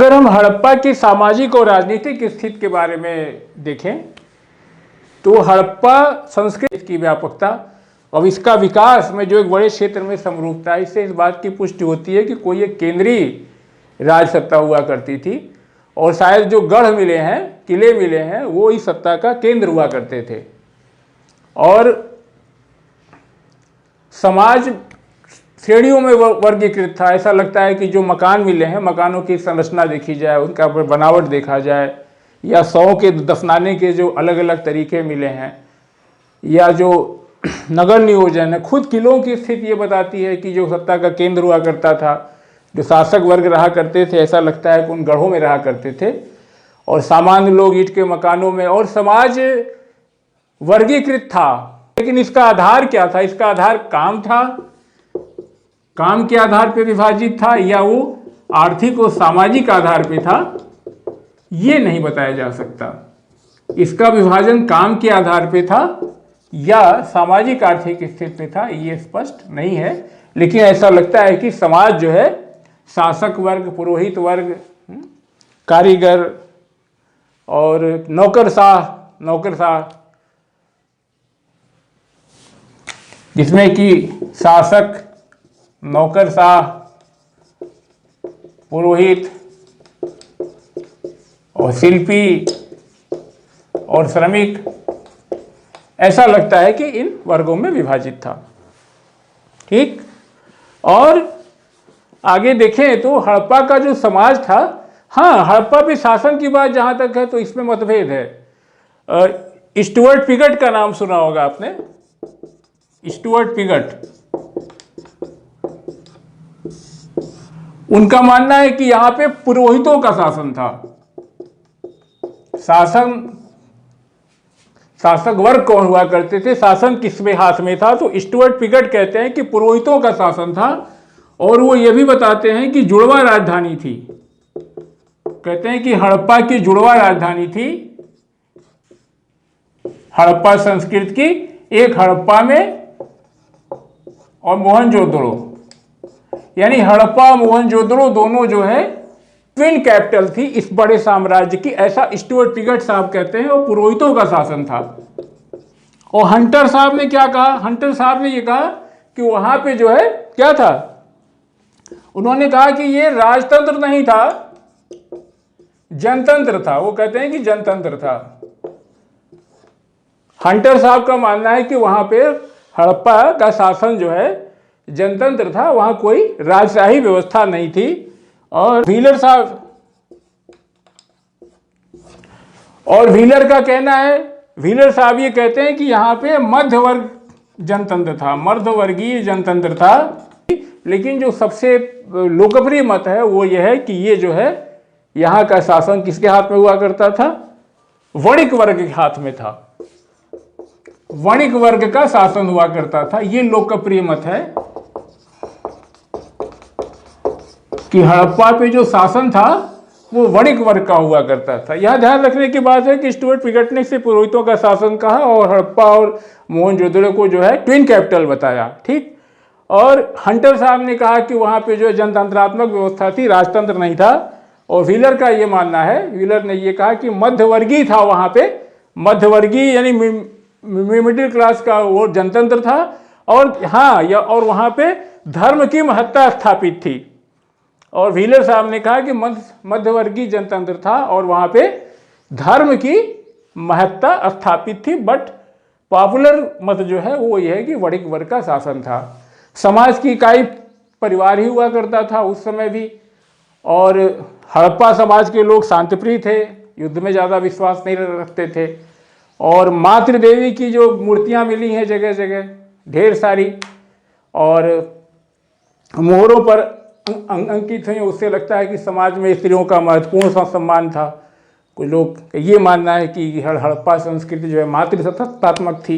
अगर हम हड़प्पा की सामाजिक और राजनीतिक स्थिति के बारे में देखें तो हड़प्पा संस्कृति की व्यापकता और इसका विकास में जो एक बड़े क्षेत्र में समरूपता है, इससे इस बात की पुष्टि होती है कि कोई एक केंद्रीय राज सत्ता हुआ करती थी और शायद जो गढ़ मिले हैं, किले मिले हैं, वो इस सत्ता का केंद्र हुआ करते थे। और समाज श्रेणियों में वर्गीकृत था। ऐसा लगता है कि जो मकान मिले हैं, मकानों की संरचना देखी जाए, उनका बनावट देखा जाए, या शवों के दफनाने के जो अलग अलग तरीके मिले हैं, या जो नगर नियोजन है, खुद किलों की स्थिति ये बताती है कि जो सत्ता का केंद्र हुआ करता था, जो शासक वर्ग रहा करते थे, ऐसा लगता है कि उन गढ़ों में रहा करते थे और सामान्य लोग ईंट के मकानों में, और समाज वर्गीकृत था। लेकिन इसका आधार क्या था? इसका आधार काम था, काम के आधार पर विभाजित था, या वो आर्थिक और सामाजिक आधार पर था, ये नहीं बताया जा सकता। इसका विभाजन काम के आधार पर था या सामाजिक आर्थिक स्थिति पे था, ये स्पष्ट नहीं है। लेकिन ऐसा लगता है कि समाज जो है, शासक वर्ग, पुरोहित वर्ग, कारीगर और नौकरशाह, जिसमें कि शासक, नौकरशाह, पुरोहित और शिल्पी और श्रमिक, ऐसा लगता है कि इन वर्गों में विभाजित था। ठीक। और आगे देखें तो हड़प्पा का जो समाज था, हाँ, हड़प्पा पे शासन की बात जहाँ तक है तो इसमें मतभेद है। स्टुअर्ट पिगट का नाम सुना होगा आपने। स्टुअर्ट पिगट, उनका मानना है कि यहाँ पे पुरोहितों का शासन था। शासक वर्ग कौन हुआ करते थे, शासन किसके हाथ में था? तो स्टुअर्ट पिगट कहते हैं कि पुरोहितों का शासन था। और वो ये भी बताते हैं कि जुड़वा राजधानी थी। कहते हैं कि हड़प्पा की जुड़वा राजधानी थी, हड़प्पा संस्कृति की, एक हड़प्पा में और मोहनजोदड़ो, यानी हड़प्पा मोहनजोदड़ो दोनों जो है ट्विन कैपिटल थी इस बड़े साम्राज्य की, ऐसा स्टुअर्ट पिगट साहब कहते हैं। और पुरोहितों का शासन था। और हंटर साहब ने क्या कहा? हंटर साहब ने ये कहा कि वहां पे जो है क्या था, उन्होंने कहा कि ये राजतंत्र नहीं था, जनतंत्र था। वो कहते हैं कि जनतंत्र था। हंटर साहब का मानना है कि वहां पे हड़प्पा का शासन जो है जनतंत्र था, वहां कोई राजशाही व्यवस्था नहीं थी। और व्हीलर का कहना है, व्हीलर साहब ये कहते हैं कि यहाँ पे मध्य वर्ग जनतंत्र था, मध्यवर्गीय जनतंत्र था। लेकिन जो सबसे लोकप्रिय मत है वो ये है कि ये जो है यहाँ का शासन किसके हाथ में हुआ करता था? वणिक वर्ग के हाथ में था। वणिक वर्ग का शासन हुआ करता था। ये लोकप्रिय मत है कि हड़प्पा पे जो शासन था वो वणिक वर्ग का हुआ करता था। यह ध्यान रखने की बात है कि स्टुअर्ट पिगट ने सिर्फ पुरोहितों का शासन कहा और हड़प्पा और मोहनजोदड़ो को जो है ट्विन कैपिटल बताया। ठीक। और हंटर साहब ने कहा कि वहाँ पे जो है जनतंत्रात्मक व्यवस्था थी, राजतंत्र नहीं था। और व्हीलर का ये मानना है, व्हीलर ने ये कहा कि मध्यवर्गीय था, वहाँ पे मध्यवर्गीय यानी मिडिल क्लास का वो जनतंत्र था। और हाँ, और वहाँ पे धर्म की महत्ता स्थापित थी। और व्हीलर साहब ने कहा कि मध्यवर्गीय जनतंत्र था और वहाँ पे धर्म की महत्ता स्थापित थी। बट पॉपुलर मत जो है वो ये है कि वणिक वर्ग का शासन था। समाज की इकाई परिवार ही हुआ करता था उस समय भी। और हड़प्पा समाज के लोग शांतिप्रिय थे, युद्ध में ज़्यादा विश्वास नहीं रखते थे। और मातृदेवी की जो मूर्तियाँ मिली हैं जगह जगह ढेर सारी, और मोहरों पर अंकित हैं, उससे लगता है कि समाज में स्त्रियों का महत्वपूर्ण सम्मान था। कुछ लोग ये मानना है कि हड़प्पा संस्कृति जो है मातृसत्तात्मक थी।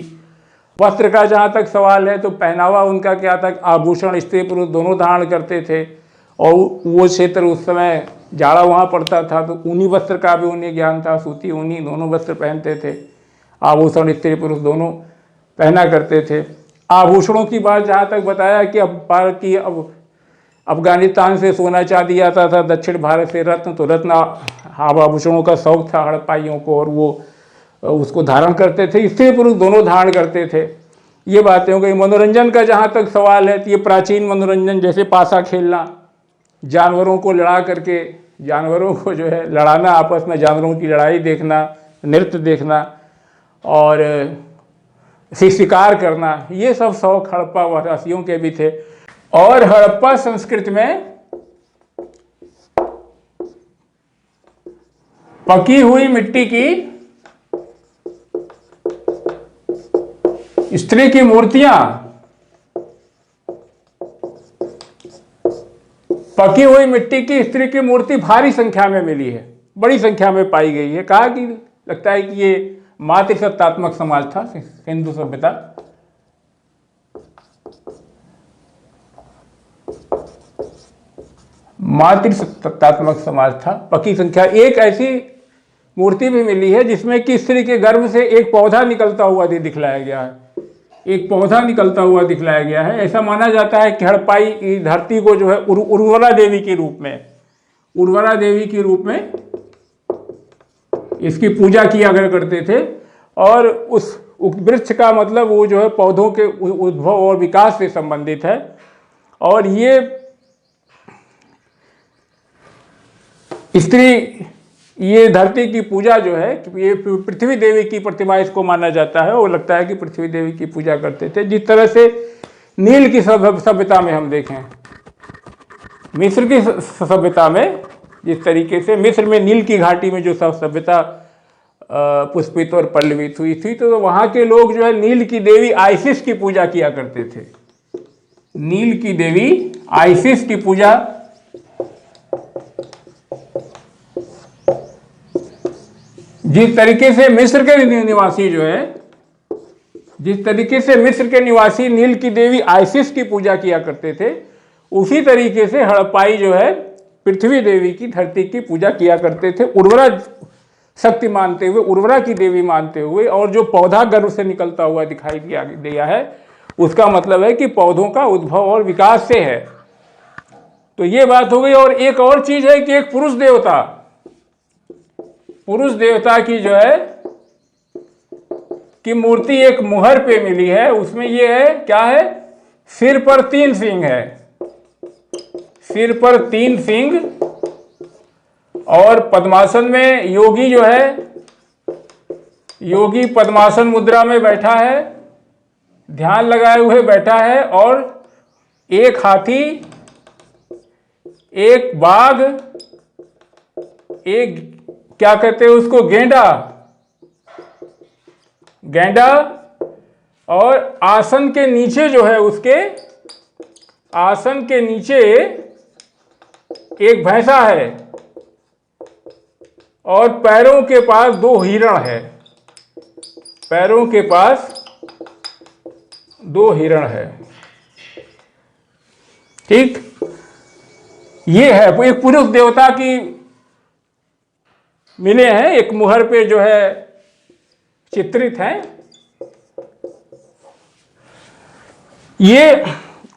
वस्त्र का जहाँ तक सवाल है तो पहनावा उनका क्या था, आभूषण स्त्री पुरुष दोनों धारण करते थे। और वो क्षेत्र उस समय जाड़ा वहाँ पड़ता था तो ऊनी वस्त्र का भी उन्हें ज्ञान था, सूती ऊनी दोनों वस्त्र पहनते थे। आभूषण स्त्री पुरुष दोनों पहना करते थे। आभूषणों की बात जहाँ तक बताया कि अब अफगानिस्तान से सोना चांदी आता था, दक्षिण भारत से रत्न, तो रत्न आभूषणों का शौक था हड़प्पाइयों को, और वो उसको धारण करते थे। स्त्री पुरुष दोनों धारण करते थे। ये बातें हो गई। मनोरंजन का जहाँ तक सवाल है, तो ये प्राचीन मनोरंजन जैसे पासा खेलना, जानवरों को लड़ा करके, जानवरों को जो है लड़ाना, आपस में जानवरों की लड़ाई देखना, नृत्य देखना, और शिकार करना, ये सब शौक हड़प्पा वासियों के भी थे। और हड़प्पा संस्कृति में पकी हुई मिट्टी की स्त्री की मूर्तियां, पकी हुई मिट्टी की स्त्री की मूर्ति भारी संख्या में मिली है, बड़ी संख्या में पाई गई है। कहा कि लगता है कि ये मातृसत्तात्मक समाज था हिंदू सभ्यता। मातृसत्तात्मक समाज था, पकी संख्या। एक ऐसी मूर्ति भी मिली है जिसमें कि स्त्री के गर्भ से एक पौधा निकलता हुआ दिखलाया गया है, एक पौधा निकलता हुआ दिखलाया गया है। ऐसा माना जाता है कि हड़प्पाई धरती को जो है उर्वरा देवी के रूप में, उर्वरा देवी के रूप में इसकी पूजा किया करते थे। और उस वृक्ष का मतलब वो जो है पौधों के उद्भव और विकास से संबंधित है। और ये स्त्री, ये धरती की पूजा जो है, ये पृथ्वी देवी की प्रतिमा इसको माना जाता है, और लगता है कि पृथ्वी देवी की पूजा करते थे। जिस तरह से नील की सभ्यता में हम देखें, मिस्र की सभ्यता में जिस तरीके से मिस्र में नील की घाटी में जो सभ्यता पुष्पित और पल्लवित हुई थी, तो वहाँ के लोग जो है नील की देवी आइसिस की पूजा किया करते थे। नील की देवी आइसिस की पूजा जिस तरीके से मिस्र के निवासी जो है, जिस तरीके से मिस्र के निवासी नील की देवी आइसिस की पूजा किया करते थे, उसी तरीके से हड़प्पाई जो है पृथ्वी देवी की, धरती की पूजा किया करते थे, उर्वरा शक्ति मानते हुए, उर्वरा की देवी मानते हुए। और जो पौधा गर्भ से निकलता हुआ दिखाई दिया है, उसका मतलब है कि पौधों का उद्भव और विकास से है। तो ये बात हो गई। और एक और चीज है कि एक पुरुष देवता, पुरुष देवता की जो है की मूर्ति एक मुहर पे मिली है। उसमें ये है, क्या है, सिर पर 3 सींग है, सिर पर 3 सींग, और पद्मासन में योगी जो है, योगी पद्मासन मुद्रा में बैठा है, ध्यान लगाए हुए बैठा है। और एक हाथी, एक बाघ, एक क्या कहते हैं उसको, गेंडा, गेंडा, और आसन के नीचे जो है, उसके आसन के नीचे एक भैंसा है, और पैरों के पास 2 हिरण है, पैरों के पास 2 हिरण है। ठीक, ये है एक पुरुष देवता की मिले हैं, एक मुहर पे जो है चित्रित हैं। ये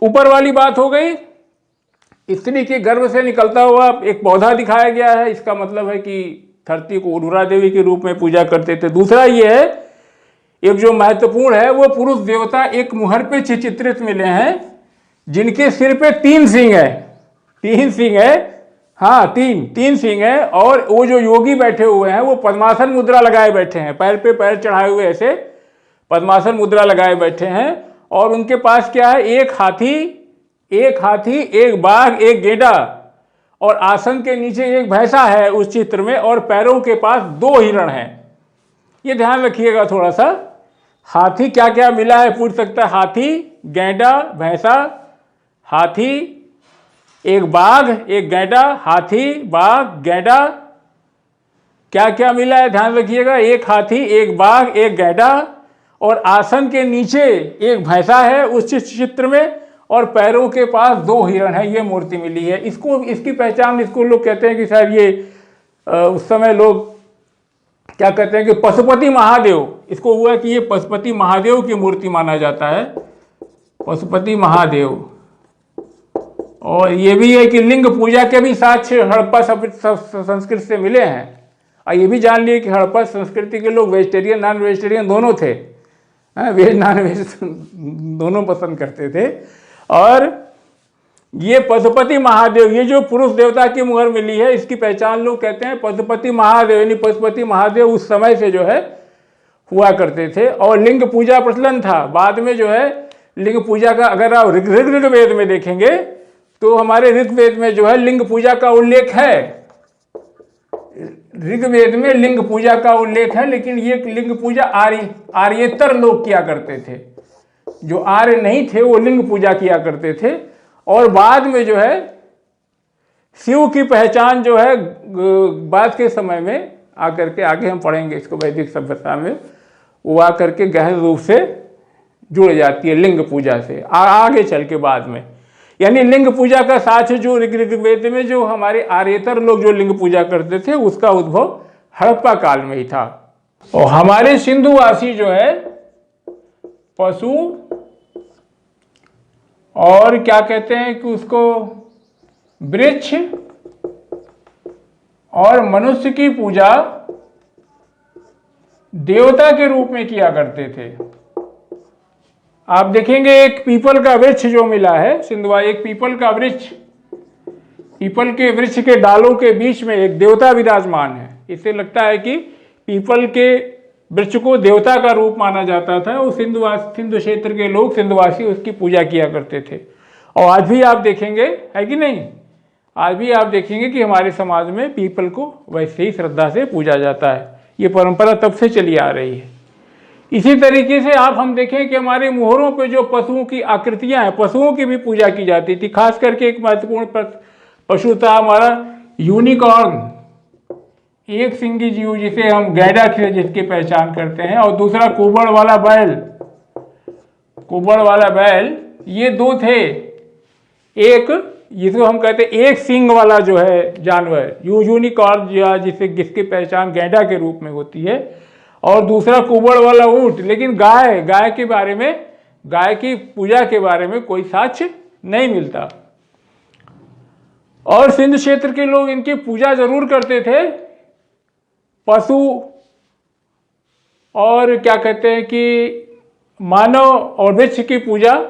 ऊपर वाली बात हो गई। स्त्री के गर्भ से निकलता हुआ एक पौधा दिखाया गया है, इसका मतलब है कि धरती को उर्वरा देवी के रूप में पूजा करते थे। दूसरा ये है, एक जो महत्वपूर्ण है, वो पुरुष देवता एक मुहर पे चित्रित मिले हैं, जिनके सिर पे 3 सींग है, 3 सींग है, हाँ 3 सींग है। और वो जो योगी बैठे हुए हैं, वो पद्मासन मुद्रा लगाए बैठे हैं, पैर पे पैर चढ़ाए हुए ऐसे पद्मासन मुद्रा लगाए बैठे हैं। और उनके पास क्या है, एक हाथी, एक बाघ, एक गेंडा, और आसन के नीचे एक भैंसा है उस चित्र में, और पैरों के पास 2 हिरण हैं। ये ध्यान रखिएगा थोड़ा सा। हाथी क्या क्या मिला है पूछ सकता है, हाथी, गेंडा, भैंसा, हाथी, एक बाघ, एक गैंडा, हाथी, बाघ, गैंडा, क्या क्या मिला है ध्यान रखिएगा, एक हाथी, एक बाघ, एक गैंडा, और आसन के नीचे एक भैंसा है उस चित्र में, और पैरों के पास 2 हिरण है। ये मूर्ति मिली है। इसको, इसकी पहचान, इसको लोग कहते हैं कि शायद ये उस समय लोग क्या कहते हैं कि पशुपति महादेव, इसको हुआ कि ये पशुपति महादेव की मूर्ति माना जाता है, पशुपति महादेव। और ये भी है कि लिंग पूजा के भी साक्ष्य हड़प्पा संस्कृति से मिले हैं। और ये भी जान लिए कि हड़प्पा संस्कृति के लोग वेजिटेरियन नॉन वेजिटेरियन दोनों थे, वेज नॉन वेज दोनों पसंद करते थे। और ये पशुपति महादेव, ये जो पुरुष देवता की मुहर मिली है, इसकी पहचान लोग कहते हैं पशुपति महादेव, यानी पशुपति महादेव उस समय से जो है हुआ करते थे। और लिंग पूजा प्रचलन था। बाद में जो है लिंग पूजा का, अगर आप ऋग्वेद में देखेंगे तो हमारे ऋग्वेद में जो है लिंग पूजा का उल्लेख है, ऋग्वेद में लिंग पूजा का उल्लेख है। लेकिन ये लिंग पूजा आर्येतर लोग किया करते थे, जो आर्य नहीं थे वो लिंग पूजा किया करते थे। और बाद में जो है शिव की पहचान जो है बाद के समय में आकर के, आगे हम पढ़ेंगे इसको वैदिक सभ्यता में, वो आकर के गहन रूप से जुड़ जाती है लिंग पूजा से आगे चल के बाद में। यानी लिंग पूजा का साक्ष्य जो ऋग्वेद में जो हमारे आर्येतर लोग जो लिंग पूजा करते थे उसका उद्भव हड़प्पा काल में ही था। और हमारे सिंधुवासी जो है पशु और क्या कहते हैं कि उसको वृक्ष और मनुष्य की पूजा देवता के रूप में किया करते थे। आप देखेंगे एक पीपल का वृक्ष जो मिला है सिंधुआ, एक पीपल का वृक्ष, पीपल के वृक्ष के डालों के बीच में एक देवता विराजमान है। इससे लगता है कि पीपल के वृक्ष को देवता का रूप माना जाता था। वो सिंधु क्षेत्र के लोग, सिंधुवासी, उसकी पूजा किया करते थे। और आज भी आप देखेंगे, है कि नहीं, आज भी आप देखेंगे कि हमारे समाज में पीपल को वैसे ही श्रद्धा से पूजा जाता है। ये परंपरा तब से चली आ रही है। इसी तरीके से आप हम देखें कि हमारे मुहरों पे जो पशुओं की आकृतियां हैं, पशुओं की भी पूजा की जाती थी। खास करके एक महत्वपूर्ण पशु था हमारा यूनिकॉर्न, एक सिंगी जीव जिसे हम गैंडा जिसकी पहचान करते हैं, और दूसरा कुबड़ वाला बैल, कुबड़ वाला बैल, ये दो थे। एक जिसको हम कहते हैं एक सींग वाला जो है जानवर यूनिकॉर्न, जिसकी पहचान गैंडा के रूप में होती है, और दूसरा कुबड़ वाला ऊंट। लेकिन गाय के बारे में, गाय की पूजा के बारे में कोई साक्ष्य नहीं मिलता। और सिंध क्षेत्र के लोग इनकी पूजा जरूर करते थे। पशु और क्या कहते हैं कि मानव और वृक्ष की पूजा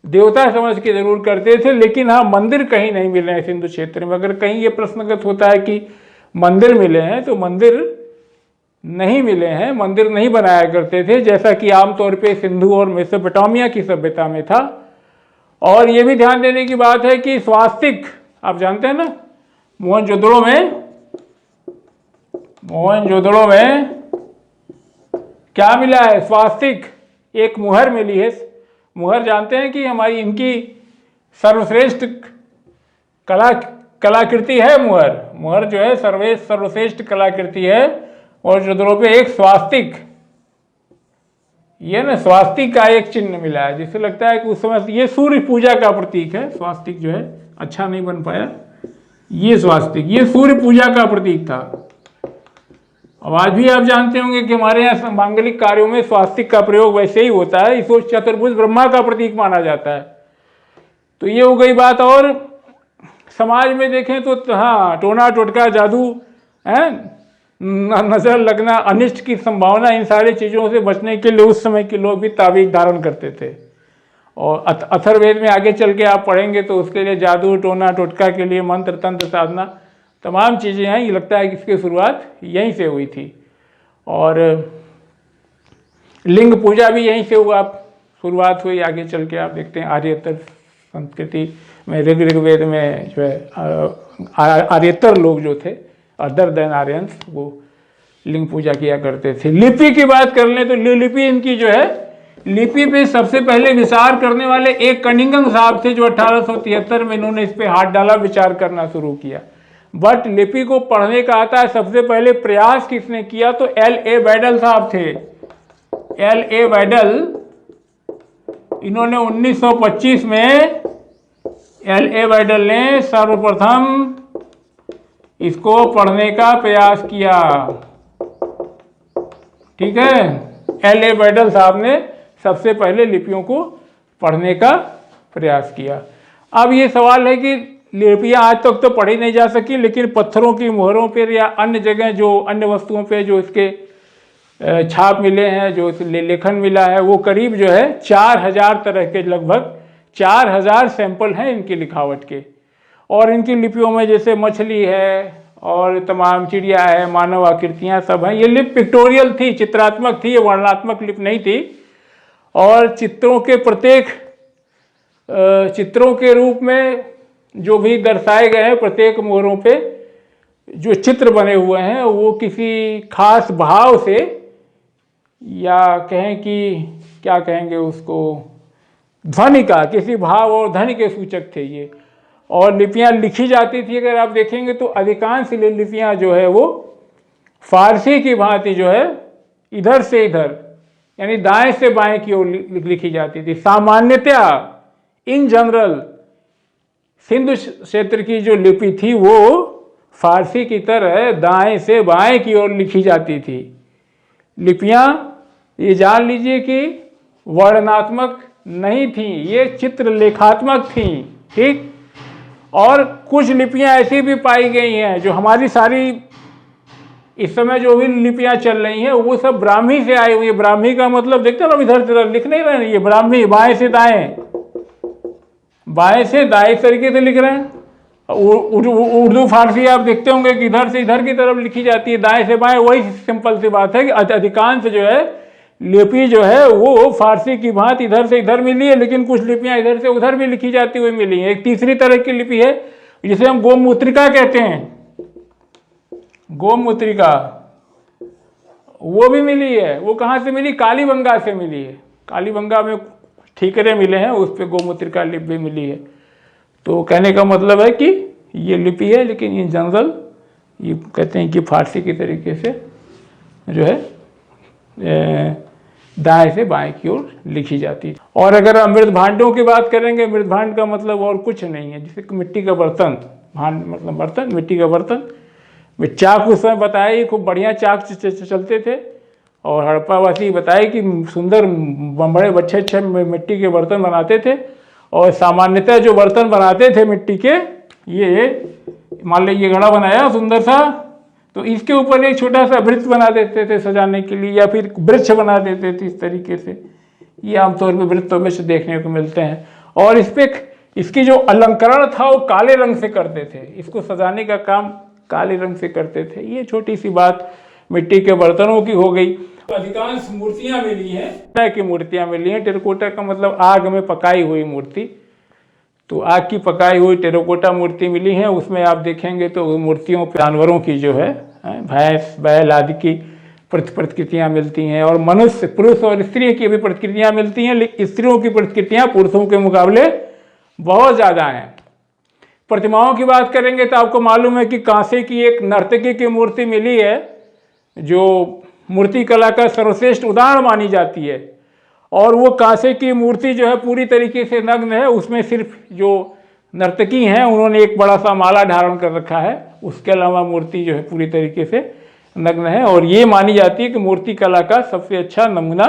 देवता समझ के जरूर करते थे। लेकिन हाँ, मंदिर कहीं नहीं मिले हैं सिंधु क्षेत्र में। अगर कहीं ये प्रश्नगत होता है कि मंदिर मिले हैं, तो मंदिर नहीं मिले हैं, मंदिर नहीं बनाया करते थे, जैसा कि आमतौर पे सिंधु और मेसोपोटामिया की सभ्यता में था। और ये भी ध्यान देने की बात है कि स्वास्तिक, आप जानते हैं ना, मोहनजोदड़ो में क्या मिला है, स्वास्तिक, एक मुहर मिली है। मुहर जानते हैं कि हमारी इनकी सर्वश्रेष्ठ कलाकृति है। मुहर जो है सर्वश्रेष्ठ कलाकृति है। और जोधड़ों पे एक स्वास्तिक, ये ना स्वास्तिक का एक चिन्ह मिला है, जिससे लगता है कि उस समय ये सूर्य पूजा का प्रतीक है। स्वास्तिक जो है अच्छा नहीं बन पाया, ये स्वास्तिक, ये सूर्य पूजा का प्रतीक था। अब आज भी आप जानते होंगे कि हमारे यहाँ मांगलिक कार्यों में स्वास्तिक का प्रयोग वैसे ही होता है। इसको चतुर्भुज ब्रह्मा का प्रतीक माना जाता है। तो ये हो गई बात। और समाज में देखें तो हाँ, टोना टोटका, जादू है, नजर लगना, अनिष्ट की संभावना, इन सारी चीज़ों से बचने के लिए उस समय के लोग भी ताबीज धारण करते थे। और अथर्ववेद में आगे चल के आप पढ़ेंगे तो उसके लिए जादू, टोना टोटका के लिए मंत्र, तंत्र, साधना, तमाम चीज़ें हैं। ये लगता है कि इसकी शुरुआत यहीं से हुई थी। और लिंग पूजा भी यहीं से हुआ, शुरुआत हुई। आगे चल के आप देखते हैं आर्येतर संस्कृति में, ऋग्वेद में जो है आर्येतर लोग जो थे, अदर देन आर्यंस, वो लिंग पूजा किया करते थे। लिपि की बात कर लें तो लिपि इनकी जो है, लिपि पे सबसे पहले विचार करने वाले एक कनिंघम साहब थे, जो 1873 में इन्होंने इस पे हाथ डाला, विचार करना शुरू किया। बट लिपि को पढ़ने का आता है सबसे पहले प्रयास किसने किया, तो L.A. बैडल साहब थे। L.A. बैडल, इन्होंने 1925 में L.A. बैडल ने सर्वप्रथम इसको पढ़ने का प्रयास किया। ठीक है, L.A. बैडल साहब ने सबसे पहले लिपियों को पढ़ने का प्रयास किया। अब ये सवाल है कि लिपियां आज तक तो पढ़ी नहीं जा सकी, लेकिन पत्थरों की मोहरों पर या अन्य जगह जो अन्य वस्तुओं पे जो इसके छाप मिले हैं, जो लेखन मिला है, वो करीब जो है 4000 तरह के, लगभग 4000 सैंपल हैं इनकी लिखावट के। और इनकी लिपियों में जैसे मछली है और तमाम चिड़िया है, मानव आकृतियाँ सब हैं। ये लिप पिक्टोरियल थी, चित्रात्मक थी, ये वर्णनात्मक लिप नहीं थी। और चित्रों के प्रत्येक चित्रों के रूप में जो भी दर्शाए गए हैं, प्रत्येक मोहरों पे जो चित्र बने हुए हैं वो किसी खास भाव से, या कहें कि क्या कहेंगे उसको, ध्वनि का, किसी भाव और ध्वनि के सूचक थे ये। और लिपियां लिखी जाती थी, अगर आप देखेंगे तो अधिकांश लिपियां जो है वो फारसी की भांति जो है इधर से इधर, यानी दाएं से बाएं की ओर लिखी जाती थी। सामान्यतया इन जनरल सिंधु क्षेत्र की जो लिपि थी वो फारसी की तरह दाएं से बाएं की ओर लिखी जाती थी। लिपियां ये जान लीजिए कि वर्णनात्मक नहीं थी, ये चित्रलेखात्मक थी, ठीक। और कुछ लिपियां ऐसी भी पाई गई हैं जो हमारी सारी इस समय जो भी लिपियां चल रही हैं वो सब ब्राह्मी से आई हुई है। ब्राह्मी का मतलब देखते हो, इधर से लिख नहीं रहे हैं, ये ब्राह्मी बाएं से दाएं, बाएं से दाएं तरीके से लिख रहे हैं। उर्दू फारसी आप देखते होंगे कि इधर से इधर की तरफ लिखी जाती है, दाएं से बाएं। वही सिंपल सी बात है कि अधिकांश जो है लिपि जो है वो फारसी की भांति इधर से इधर मिली है, लेकिन कुछ लिपियां इधर से उधर भी लिखी जाती हुई मिली है। एक तीसरी तरह की लिपि है जिसे हम गोमुद्रिका कहते हैं, गोमुद्रिका, वो भी मिली है। वो कहाँ से मिली? कालीबंगा से मिली है। कालीबंगा में ठीकरे मिले हैं, उस पर गोमुद्रिका लिपि भी मिली है। तो कहने का मतलब है कि ये लिपि है, लेकिन इन जनरल ये कहते हैं कि फारसी की तरीके से जो है दाएं से बाएं की ओर लिखी जाती है। और अगर हम मृद भांडों की बात करेंगे, मृद भांड का मतलब और कुछ नहीं है, जैसे मिट्टी का बर्तन, भांड मतलब बर्तन, मिट्टी का बर्तन। चाक उस समय बताया ही खूब बढ़िया चाक चलते थे, और हड़प्पावासी बताए कि सुंदर बड़े अच्छे मिट्टी के बर्तन बनाते थे। और सामान्यतः जो बर्तन बनाते थे मिट्टी के, ये मान लीजिए घड़ा बनाया सुंदर सा, तो इसके ऊपर एक छोटा सा वृक्ष बना देते थे सजाने के लिए, या फिर वृक्ष बना देते थे इस तरीके से। ये आमतौर पर वृत्तों में से देखने को मिलते हैं। और इस पे इसकी जो अलंकरण था वो काले रंग से करते थे, इसको सजाने का काम काले रंग से करते थे। ये छोटी सी बात मिट्टी के बर्तनों की हो गई। अधिकांश मूर्तियां मिली हैं, की मूर्तियां मिली हैं। टेराकोटा का मतलब आग में पकाई हुई मूर्ति, तो आग की पकाई हुई टेराकोटा मूर्ति मिली है। उसमें आप देखेंगे तो मूर्तियों पर जानवरों की जो है भैंस बैल आदि की प्रतिकृतियां मिलती हैं, और मनुष्य पुरुष और स्त्री की भी प्रतिकृतियां मिलती हैं, लेकिन स्त्रियों की प्रतिकृतियां पुरुषों के मुकाबले बहुत ज़्यादा हैं। प्रतिमाओं की बात करेंगे तो आपको मालूम है कि कांसे की एक नर्तकी की मूर्ति मिली है, जो मूर्ति कला का सर्वश्रेष्ठ उदाहरण मानी जाती है। और वो कांसे की मूर्ति जो है पूरी तरीके से नग्न है, उसमें सिर्फ जो नर्तकी हैं उन्होंने एक बड़ा सा माला धारण कर रखा है, उसके अलावा मूर्ति जो है पूरी तरीके से नग्न है। और ये मानी जाती है कि मूर्ति कला का सबसे अच्छा नमूना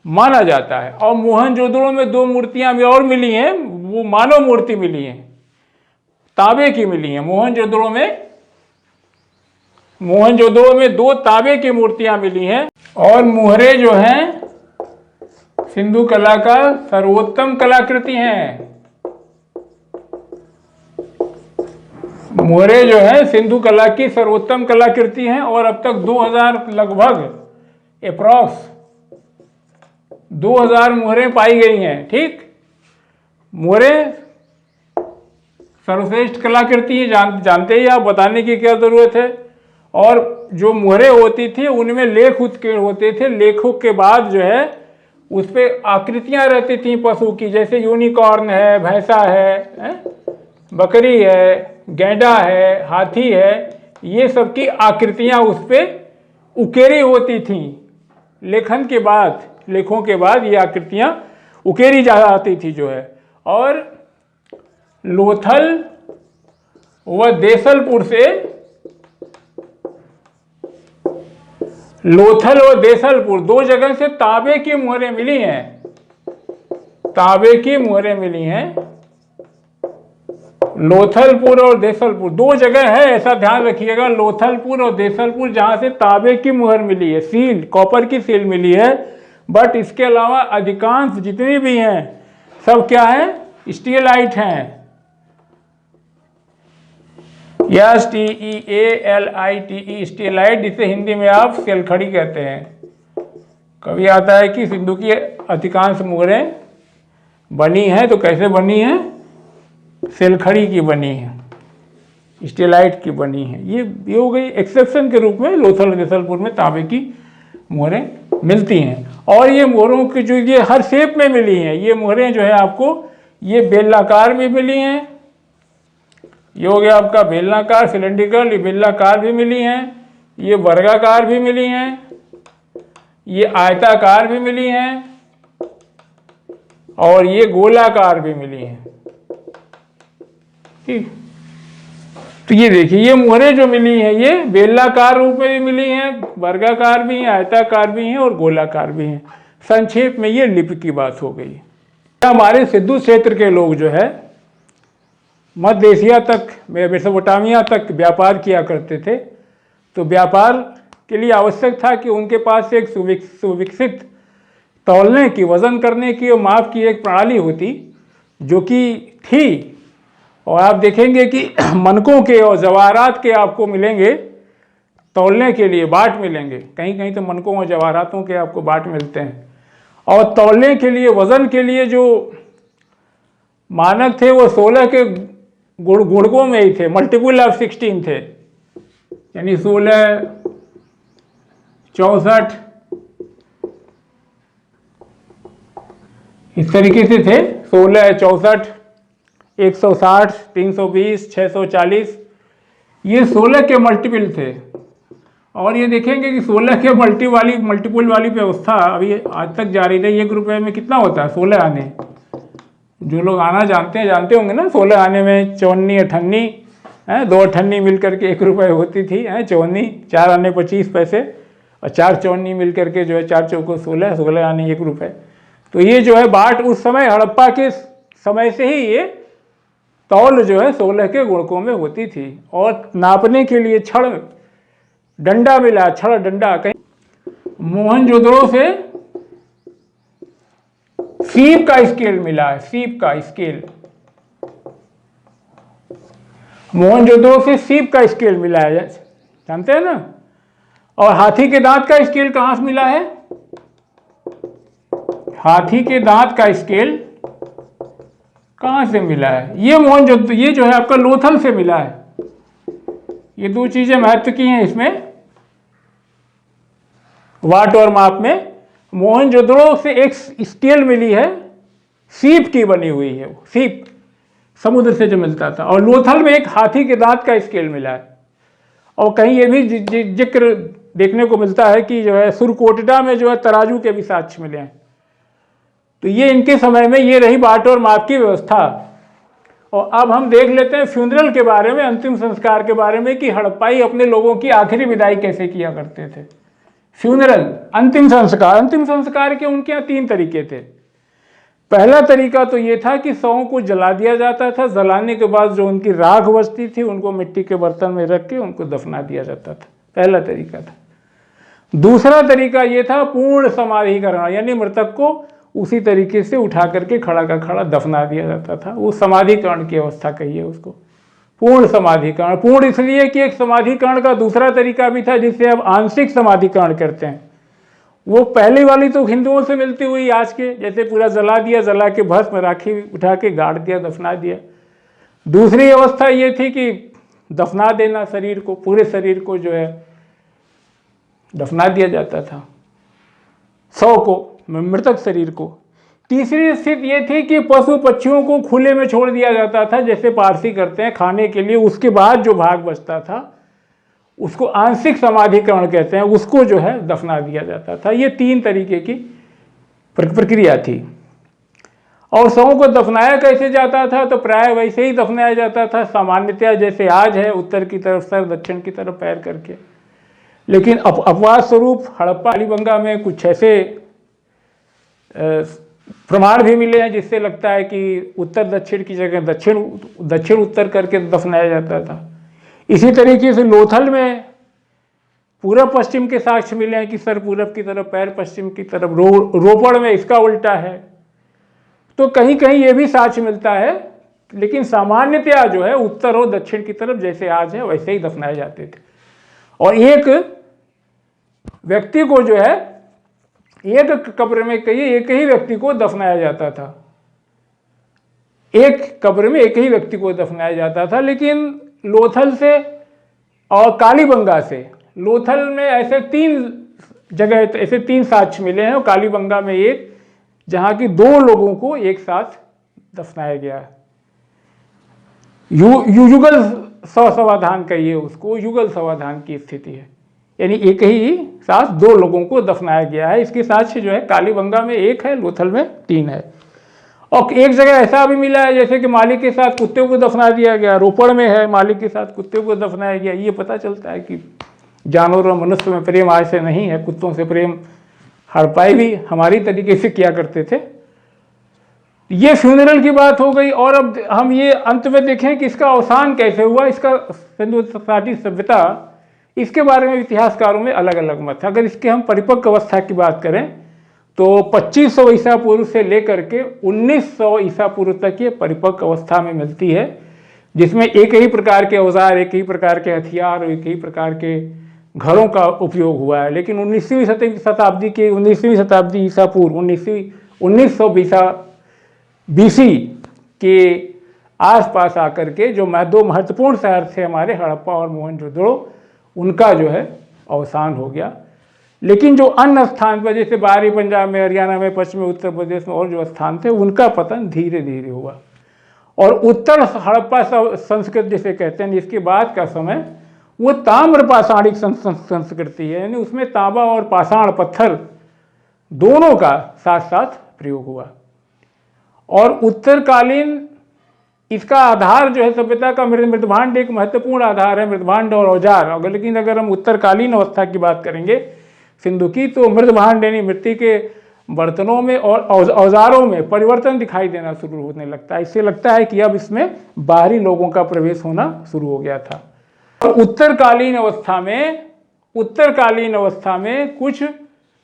माना जाता है। और मोहनजोदड़ो में 2 मूर्तियां भी और मिली हैं, वो मानव मूर्ति मिली हैं, तांबे की मिली हैं। मोहनजोदड़ो में 2 तांबे की मूर्तियां मिली हैं। और मुहरे जो हैं सिंधु कला का सर्वोत्तम कलाकृति हैं। मुहरे जो है सिंधु कला की सर्वोत्तम कलाकृति हैं, और अब तक 2000 लगभग अप्रॉक्स 2000 मुहरें पाई गई हैं, ठीक। मुहरे सर्वश्रेष्ठ कलाकृति है, जानते ही आप, बताने की क्या जरूरत है। और जो मुहरें होती थी उनमें लेख उत्कीर्ण होते थे, लेखों के बाद जो है उस पर आकृतियां रहती थी पशु की, जैसे यूनिकॉर्न है, भैंसा है, बकरी है, गैंडा है, हाथी है, ये सब की आकृतियां उस पर उकेरी होती थी। लेखों के बाद ये आकृतियां उकेरी जाती थी जो है। और लोथल व देसलपुर से, लोथल और देसलपुर 2 जगह से तांबे की मुहरें मिली हैं, तांबे की मुहरें मिली हैं। लोथलपुर और देसलपुर दो जगह है, ऐसा ध्यान रखिएगा, लोथलपुर और देसलपुर, जहां से तांबे की मुहर मिली है, सील, कॉपर की सील मिली है। बट इसके अलावा अधिकांश जितनी भी हैं सब क्या है, स्टीलाइट हैं। STEALITE, स्टीलाइट, जिसे हिंदी में आप सेलखड़ी कहते हैं। कभी आता है कि सिंधु की अधिकांश मुहरें बनी हैं, तो कैसे बनी हैं, सेलखड़ी की बनी है, स्टीलाइट की बनी है। ये हो गई एक्सेप्शन के रूप में, लोथल देसलपुर में तांबे की मुहरें मिलती हैं। और ये मुहरों की जो ये हर शेप में मिली हैं, ये मुहरें जो है आपको ये बेलनाकार भी मिली हैं, ये हो गया आपका बेलनाकार सिलेंड्रिकल, ये बेलनाकार भी मिली हैं, ये वर्गाकार भी मिली हैं, ये आयताकार भी मिली हैं, और ये गोलाकार भी मिली हैं। ठीक, तो ये देखिए ये मुहरें जो मिली हैं ये बेलनाकार रूप में भी मिली हैं, वर्गाकार भी हैं, आयताकार भी हैं और गोलाकार भी हैं। संक्षेप में ये लिपि की बात हो गई। हमारे सिंधु क्षेत्र के लोग जो है मध्य एशिया तक, मेसोपोटामिया तक व्यापार किया करते थे। तो व्यापार के लिए आवश्यक था कि उनके पास एक सुविकसित तौलने की, वजन करने की और माप की एक प्रणाली होती, जो कि थी। और आप देखेंगे कि मनकों के और जवाहरात के आपको मिलेंगे तौलने के लिए, बाट मिलेंगे, कहीं कहीं तो मनकों और जवाहरातों के आपको बाट मिलते हैं। और तौलने के लिए, वजन के लिए जो मानक थे वो 16 के गुणकों में ही थे, मल्टीपल ऑफ 16 थे, यानी 16, 64 इस तरीके से थे। 16, 64, 160, 320, 640, ये 16 के मल्टीपल थे। और ये देखेंगे कि 16 के मल्टीपल वाली व्यवस्था अभी आज तक जारी रही। 1 रुपये में कितना होता है, 16 आने, जो लोग आना जानते होंगे ना, 16 आने में 54 अठन्नी है, 2 अठन्नी मिल करके 1 रुपये होती थी, 54, 4 आने 25 पैसे और 4 54 मिल करके जो है 4 चौको 16, 16 आने 1 रुपये। तो ये जो है बाट उस समय हड़प्पा के समय से ही ये तौल जो है 16 के गुणकों में होती थी। और नापने के लिए छड़ डंडा मिला, छड़ डंडा, कहीं मोहनजोदड़ो से सीप का स्केल मिला है, सीप का स्केल, मोहनजोदड़ो से सीप का स्केल मिला है, जानते हैं ना। और हाथी के दांत का स्केल कहां से मिला है, हाथी के दांत का स्केल कहां से मिला है, ये मोहनजोदड़ो, ये जो है आपका लोथल से मिला है। ये 2 चीजें महत्व की हैं इसमें, वाट और माप में। मोहनजोदड़ो से एक स्केल मिली है, सीप की बनी हुई है, सीप समुद्र से जो मिलता था। और लोथल में एक हाथी के दांत का स्केल मिला है। और कहीं ये भी जिक्र देखने को मिलता है कि जो है सुरकोटडा में जो है तराजू के भी साक्ष्य मिले हैं। तो ये इनके समय में ये रही बाट और माप की व्यवस्था। और अब हम देख लेते हैं फ्यूनरल के बारे में, अंतिम संस्कार के बारे में, कि हड़प्पाई अपने लोगों की आखिरी विदाई कैसे किया करते थे। फ्यूनरल, अंतिम संस्कार के उनके यहाँ 3 तरीके थे। पहला तरीका तो ये था कि शवों को जला दिया जाता था, जलाने के बाद जो उनकी राख बचती थी उनको मिट्टी के बर्तन में रख के उनको दफना दिया जाता था, पहला तरीका था। दूसरा तरीका ये था पूर्ण समाधिकरण, यानी मृतक को उसी तरीके से उठा करके खड़ा का खड़ा दफना दिया जाता था। वो समाधिकरण की अवस्था कहिए उसको, पूर्ण समाधिकरण। पूर्ण इसलिए कि एक समाधिकरण का दूसरा तरीका भी था जिससे अब आंशिक समाधिकरण करते हैं। वो पहली वाली तो हिंदुओं से मिलती हुई आज के, जैसे पूरा जला दिया, जला के भस्म राखी उठा के गाड़ दिया, दफना दिया। दूसरी अवस्था ये थी कि दफना देना शरीर को, पूरे शरीर को जो है दफना दिया जाता था, शव को, मृतक शरीर को। तीसरी स्थिति ये थी कि पशु पक्षियों को खुले में छोड़ दिया जाता था, जैसे पारसी करते हैं खाने के लिए। उसके बाद जो भाग बचता था उसको आंशिक समाधिकरण कहते हैं, उसको जो है दफना दिया जाता था। ये 3 तरीके की प्रक्रिया थी। और शवों को दफनाया कैसे जाता था, तो प्राय वैसे ही दफनाया जाता था सामान्यतया, जैसे आज है, उत्तर की तरफ सर, दक्षिण की तरफ पैर करके। लेकिन अपवाद स्वरूप हड़प्पा कालीबंगा में कुछ ऐसे प्रमाण भी मिले हैं जिससे लगता है कि उत्तर दक्षिण की जगह दक्षिण उत्तर करके दफनाया जाता था। इसी तरीके से लोथल में पूरब पश्चिम के साक्ष्य मिले हैं कि सर पूरब की तरफ, पैर पश्चिम की तरफ। रोपड़ में इसका उल्टा है। तो कहीं कहीं ये भी साक्ष्य मिलता है, लेकिन सामान्यतया जो है उत्तर और दक्षिण की तरफ जैसे आज है वैसे ही दफनाए जाते थे। और एक व्यक्ति को जो है एक कब्र में एक ही व्यक्ति को दफनाया जाता था। एक कब्र में एक ही व्यक्ति को दफनाया जाता था। लेकिन लोथल से और कालीबंगा से, लोथल में ऐसे 3 जगह, ऐसे 3 साक्ष्य मिले हैं और कालीबंगा में एक, जहां की 2 लोगों को एक साथ दफनाया गया है। युगल समाधान कहिए उसको, युगल समाधान की स्थिति है, यानी एक ही साथ 2 लोगों को दफनाया गया है। इसके साक्ष्य जो है कालीबंगा में 1 है, लोथल में 3 है। और एक जगह ऐसा भी मिला है जैसे कि मालिक के साथ कुत्ते को दफना दिया गया, रोपड़ में है, मालिक के साथ कुत्ते को दफनाया गया। ये पता चलता है कि जानवर और मनुष्य में प्रेम आज से नहीं है। कुत्तों से प्रेम हड़प्पाई भी हमारी तरीके से किया करते थे। ये फ्यूनरल की बात हो गई। और अब हम ये अंत में देखें कि इसका अवसान कैसे हुआ। इसका सिंधु घाटी सभ्यता, इसके बारे में इतिहासकारों में अलग अलग मत है। अगर इसके हम परिपक्व अवस्था की बात करें तो 2500 ईसा पूर्व से लेकर के 1900 ईसा पूर्व तक ये परिपक्व अवस्था में मिलती है, जिसमें एक ही प्रकार के औजार, एक ही प्रकार के हथियार, एक ही प्रकार के घरों का उपयोग हुआ है। लेकिन 19वीं शताब्दी ईसा पूर्व 1900 BC के आसपास आकर के जो 2 महत्वपूर्ण शहर थे हमारे, हड़प्पा और मोहनजोदड़ो, उनका जो है अवसान हो गया। लेकिन जो अन्य स्थान पर, जैसे बाहरी पंजाब में, हरियाणा में, पश्चिमी उत्तर प्रदेश में और जो स्थान थे, उनका पतन धीरे धीरे हुआ। और उत्तर हड़प्पा संस्कृति जिसे कहते हैं, इसके बाद का समय वो ताम्र पाषाणिक संस्कृति है, यानी उसमें तांबा और पाषाण पत्थर दोनों का साथ साथ प्रयोग हुआ। और उत्तरकालीन इसका आधार जो है सभ्यता का, मृदभांड एक महत्वपूर्ण आधार है, मृदभांड और औजार। लेकिन अगर हम उत्तरकालीन अवस्था की बात करेंगे सिंधु की, तो मृदभांड यानी मिट्टी के बर्तनों में और औजारों में परिवर्तन दिखाई देना शुरू होने लगता है। इससे लगता है कि अब इसमें बाहरी लोगों का प्रवेश होना शुरू हो गया था। और उत्तरकालीन अवस्था में कुछ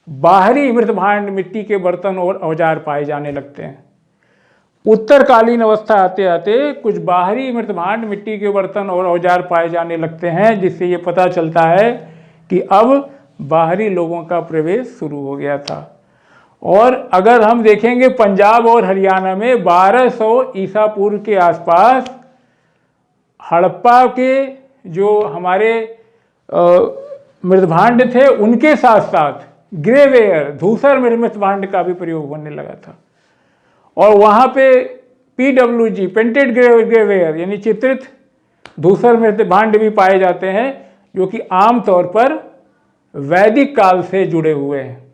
बाहरी मृदभांड, मिट्टी के बर्तन और औजार पाए जाने लगते हैं। उत्तरकालीन अवस्था आते आते कुछ बाहरी मृदभांड, मिट्टी के बर्तन और औजार पाए जाने लगते हैं, जिससे ये पता चलता है कि अब बाहरी लोगों का प्रवेश शुरू हो गया था। और अगर हम देखेंगे पंजाब और हरियाणा में 1200 ईसा पूर्व के आसपास हड़प्पा के जो हमारे मृदभांड थे, उनके साथ साथ ग्रेवेयर, धूसर मृदभांड का भी प्रयोग होने लगा था। और वहाँ पे PWG, पेंटेड ग्रेवेयर, यानी चित्रित धूसर मृदभांड भी पाए जाते हैं, जो कि आमतौर पर वैदिक काल से जुड़े हुए हैं।